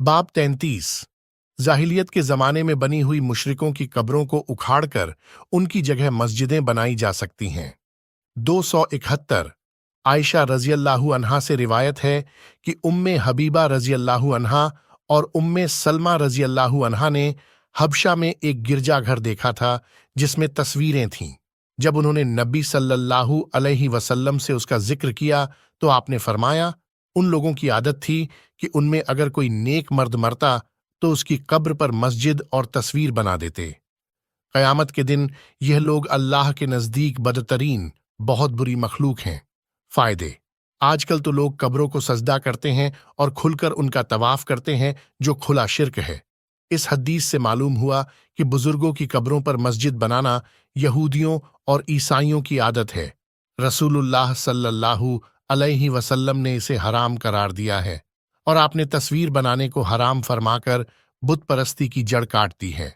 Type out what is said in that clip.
बाब 33। जाहिलियत के ज़माने में बनी हुई मुशरिकों की कब्रों को उखाड़कर उनकी जगह मस्जिदें बनाई जा सकती हैं। 271। आयशा रज़ियल्लाहु अन्हा से रिवायत है कि उम्मे हबीबा रज़ियल्लाहु अन्हा और उम्मे सलमा रज़ियल्लाहु अन्हा ने हबशा में एक गिरजाघर देखा था जिसमें तस्वीरें थीं। जब उन्होंने नबी सल्लल्लाहु अलैहि वसल्लम से उसका जिक्र किया तो आपने फरमाया, उन लोगों की आदत थी कि उनमें अगर कोई नेक मर्द मरता तो उसकी कब्र पर मस्जिद और तस्वीर बना देते। क़यामत के दिन यह लोग अल्लाह के नज़दीक बदतरीन बहुत बुरी मखलूक हैं। फ़ायदे। आजकल तो लोग कब्रों को सजदा करते हैं और खुलकर उनका तवाफ करते हैं, जो खुला शिर्क है। इस हदीस से मालूम हुआ कि बुजुर्गों की कब्रों पर मस्जिद बनाना यहूदियों और ईसाइयों की आदत है। रसूलुल्लाह सल्लल्लाहु अलैहि वसल्लम ने इसे हराम करार दिया है और आपने तस्वीर बनाने को हराम फरमाकर बुत परस्ती की जड़ काट दी है।